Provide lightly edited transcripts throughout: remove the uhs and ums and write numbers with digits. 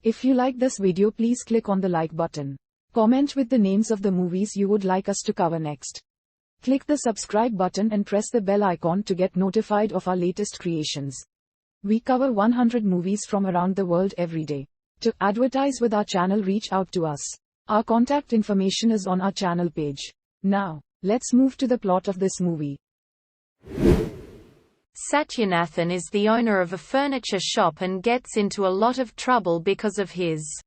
If you like this video, please click on the like button. Comment with the names of the movies you would like us to cover next. Click the subscribe button and press the bell icon to get notified of our latest creations. We cover 100 movies from around the world every day. To advertise with our channel, reach out to us. Our contact information is on our channel page. Now, let's move to the plot of this movie. Sathyanathan is the owner of a furniture shop and gets into a lot of trouble because of his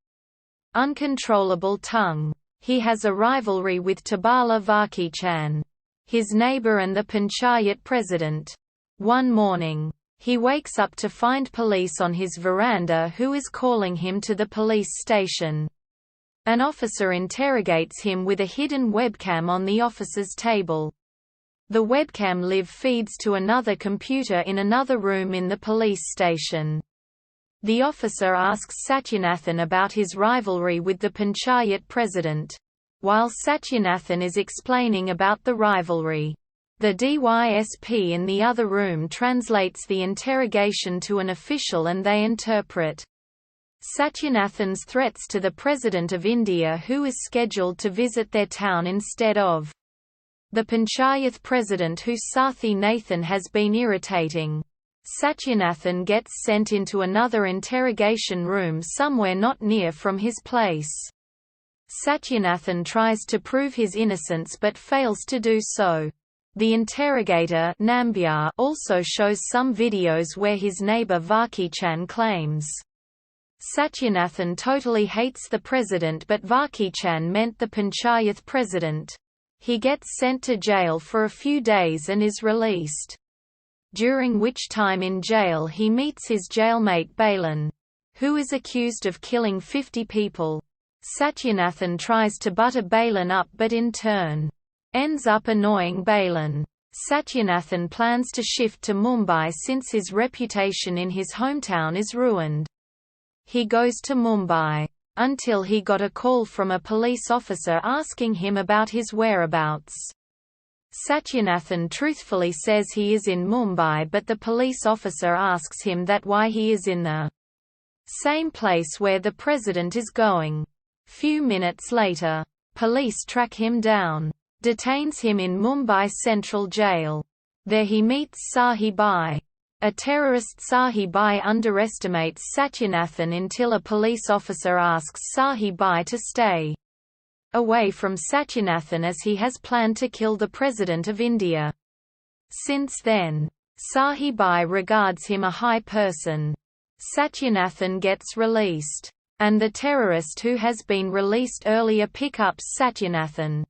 uncontrollable tongue. He has a rivalry with Tabala Varkichan, his neighbor and the panchayat president. One morning, he wakes up to find police on his veranda who is calling him to the police station. An officer interrogates him with a hidden webcam on the officer's table. The webcam live feeds to another computer in another room in the police station. The officer asks Sathyanathan about his rivalry with the panchayat president. While Sathyanathan is explaining about the rivalry, the DYSP in the other room translates the interrogation to an official and they interpret Sathyanathan's threats to the President of India, who is scheduled to visit their town instead of the panchayat president, who Sathyanathan has been irritating. Sathyanathan gets sent into another interrogation room somewhere not near from his place. Sathyanathan tries to prove his innocence but fails to do so. The interrogator Nambiar also shows some videos where his neighbor Varkichan claims Sathyanathan totally hates the president, but Varkichan meant the panchayat president. He gets sent to jail for a few days and is released. During which time in jail he meets his jailmate Balan, who is accused of killing 50 people. Sathyanathan tries to butter Balan up but in turn ends up annoying Balan. Sathyanathan plans to shift to Mumbai since his reputation in his hometown is ruined. He goes to Mumbai until he got a call from a police officer asking him about his whereabouts. Sathyanathan truthfully says he is in Mumbai, but the police officer asks him that why he is in the same place where the president is going. Few minutes later, police track him down, detains him in Mumbai Central Jail. There he meets Sahibai. A terrorist. Sahibai underestimates Sathyanathan until a police officer asks Sahibai to stay away from Sathyanathan as he has planned to kill the President of India. Since then, Sahibai regards him a high person. Sathyanathan gets released, and the terrorist who has been released earlier picks up Sathyanathan.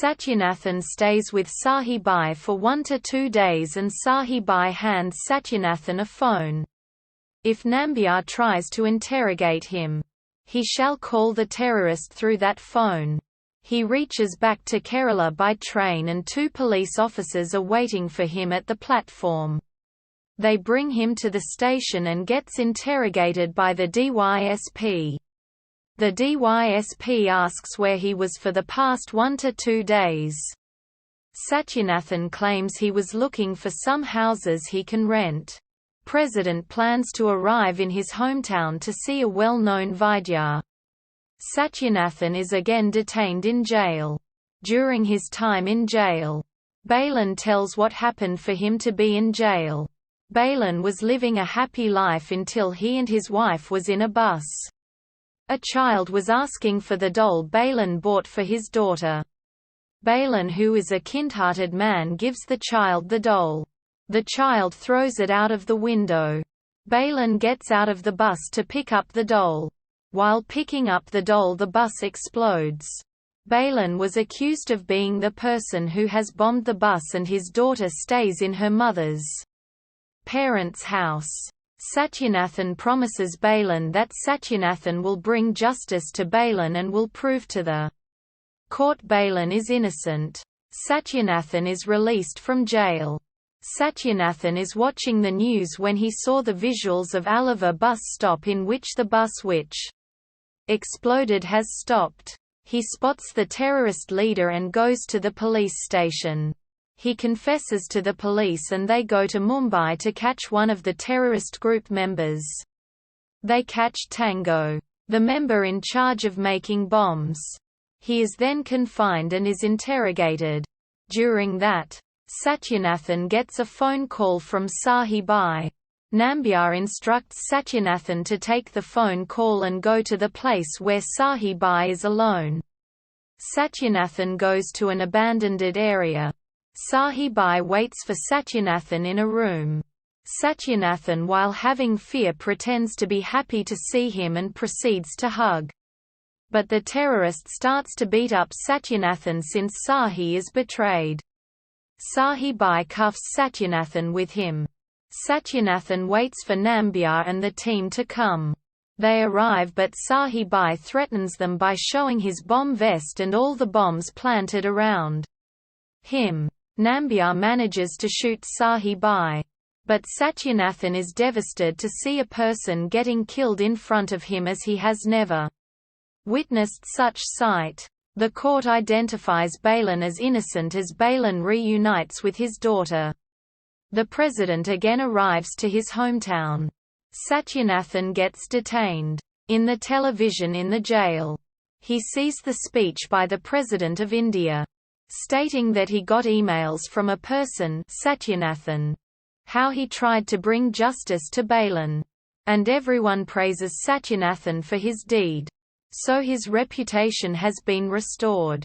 Sathyanathan stays with Sahibai for 1 to 2 days and Sahibai hands Sathyanathan a phone. If Nambiar tries to interrogate him, he shall call the terrorist through that phone. He reaches back to Kerala by train and 2 police officers are waiting for him at the platform. They bring him to the station and gets interrogated by the DYSP. The DYSP asks where he was for the past 1 to 2 days. Sathyanathan claims he was looking for some houses he can rent. President plans to arrive in his hometown to see a well-known Vaidya. Sathyanathan is again detained in jail. During his time in jail, Balan tells what happened for him to be in jail. Balan was living a happy life until he and his wife was in a bus. A child was asking for the doll Balan bought for his daughter. Balan, who is a kind-hearted man, gives the child the doll. The child throws it out of the window. Balan gets out of the bus to pick up the doll. While picking up the doll, the bus explodes. Balan was accused of being the person who has bombed the bus, and his daughter stays in her mother's parents' house. Sathyanathan promises Balan that Sathyanathan will bring justice to Balan and will prove to the court Balan is innocent. Sathyanathan is released from jail. Sathyanathan is watching the news when he saw the visuals of Alava bus stop in which the bus which exploded has stopped. He spots the terrorist leader and goes to the police station. He confesses to the police and they go to Mumbai to catch one of the terrorist group members. They catch Tango. the member in charge of making bombs. He is then confined and is interrogated. During that, Sathyanathan gets a phone call from Sahibai. Nambiar instructs Sathyanathan to take the phone call and go to the place where Sahibai is alone. Sathyanathan goes to an abandoned area. Sahibai waits for Sathyanathan in a room. Sathyanathan, while having fear, pretends to be happy to see him and proceeds to hug. But the terrorist starts to beat up Sathyanathan since Sahi is betrayed. Sahibai cuffs Sathyanathan with him. Sathyanathan waits for Nambiar and the team to come. They arrive, but Sahibai threatens them by showing his bomb vest and all the bombs planted around him. Nambiar manages to shoot Sahibai. But Sathyanathan is devastated to see a person getting killed in front of him, as he has never witnessed such sight. The court identifies Balan as innocent as Balan reunites with his daughter. The president again arrives to his hometown. Sathyanathan gets detained. In the television in the jail, he sees the speech by the President of India, stating that he got emails from a person, Sathyanathan, how he tried to bring justice to Balan. And everyone praises Sathyanathan for his deed. So his reputation has been restored.